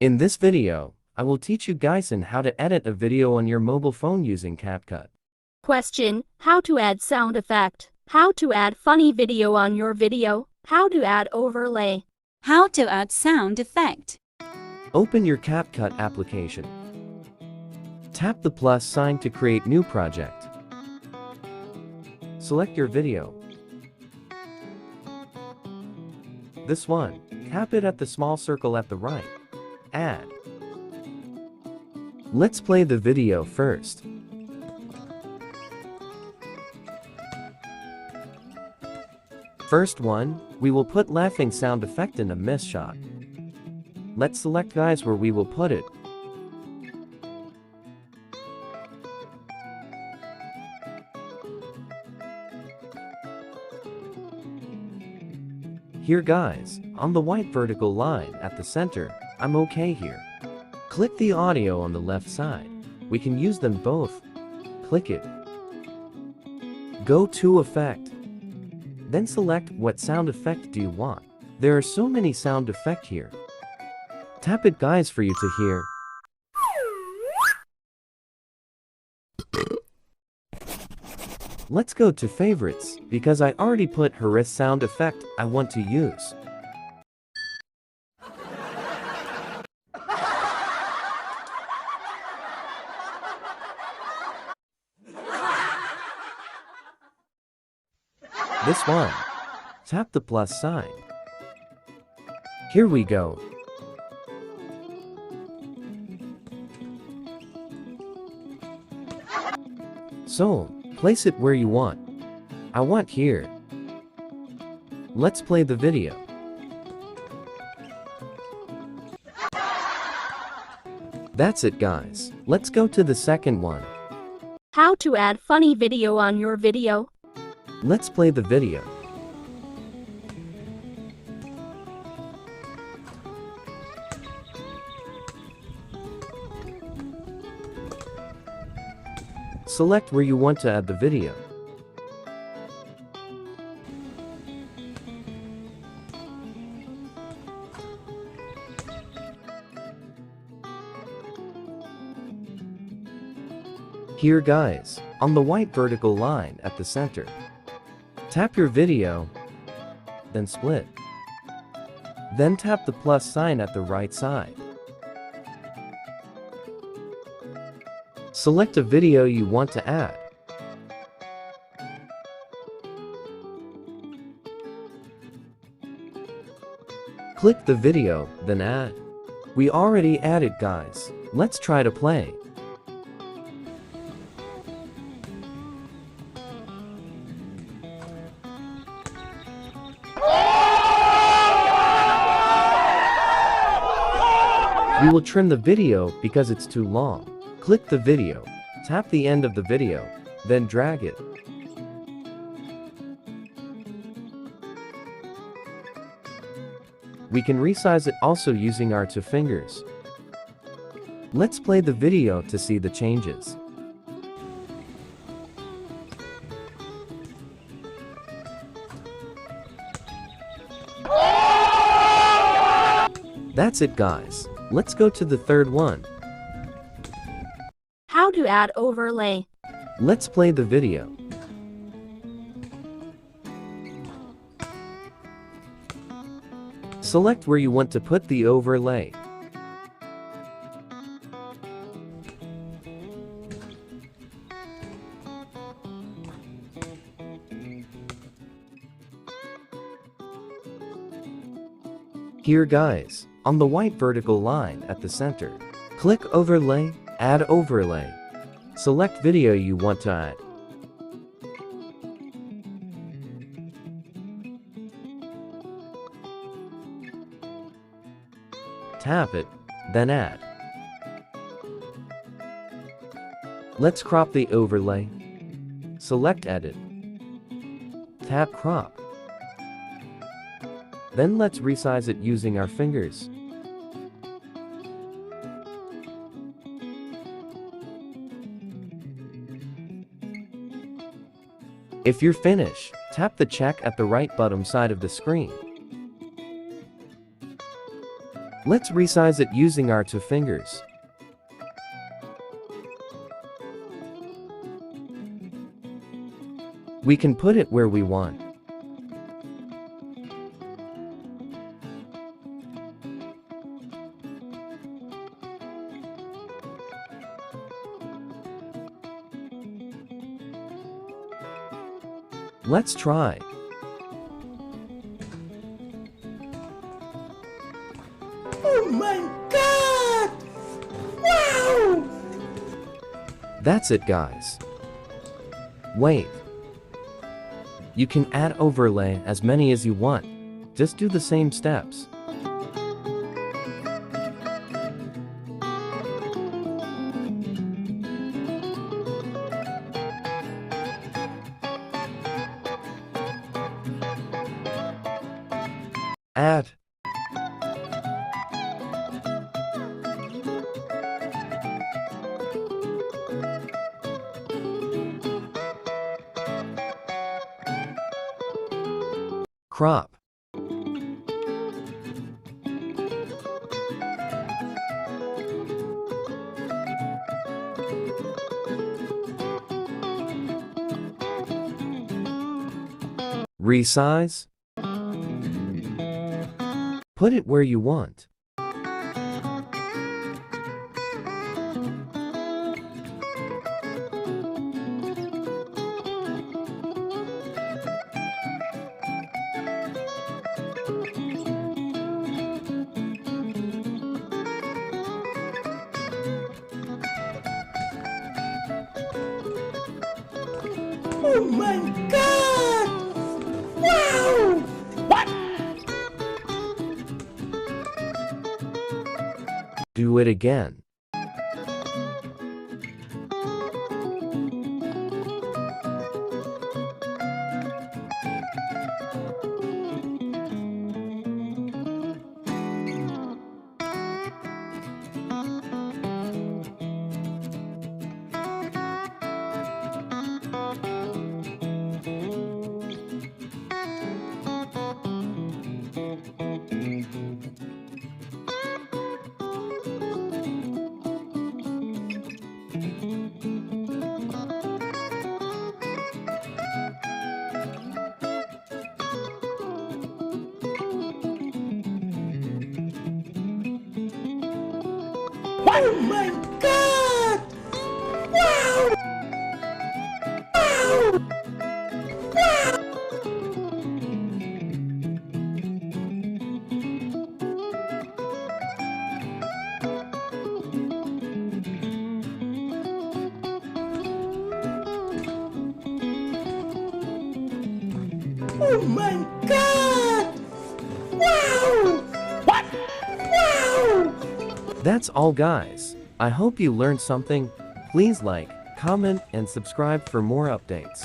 In this video, I will teach you guys on how to edit a video on your mobile phone using CapCut. Question: how to add sound effect? How to add funny video on your video? How to add overlay? How to add sound effect? Open your CapCut application. Tap the plus sign to create new project. Select your video. This one, tap it at the small circle at the right. Add. Let's play the video first. First one, we will put laughing sound effect in a miss shot. Let's select guys where we will put it. Here guys, on the white vertical line at the center, I'm okay here. Click the audio on the left side. We can use them both. Click it. Go to effect. Then select what sound effect do you want. There are so many sound effect here. Tap it guys for you to hear. Let's go to favorites, because I already put Harris sound effect I want to use. This one. Tap the plus sign. Here we go. So, place it where you want. I want here. Let's play the video. That's it guys. Let's go to the second one. How to add funny video on your video? Let's play the video. Select where you want to add the video. Here guys, on the white vertical line at the center. Tap your video, then split. Then tap the plus sign at the right side. Select a video you want to add. Click the video, then add. We already added guys. Let's try to play. We will trim the video because it's too long. Click the video, tap the end of the video, then drag it. We can resize it also using our two fingers. Let's play the video to see the changes. That's it guys. Let's go to the third one. How to add overlay? Let's play the video. Select where you want to put the overlay. Here guys, on the white vertical line at the center. Click overlay, add overlay. Select video you want to add. Tap it, then add. Let's crop the overlay. Select edit. Tap crop. Then let's resize it using our fingers. If you're finished, tap the check at the right bottom side of the screen. Let's resize it using our two fingers. We can put it where we want. Let's try. Oh my God! Wow! That's it, guys. Wait. You can add overlay as many as you want. Just do the same steps. Add. Crop. Resize. Put it where you want. Oh my God! Wow! What? Do it again. Oh my God! Wow! Oh my God! Wow! What? Wow! That's all, guys. I hope you learned something. Please like, comment, and subscribe for more updates.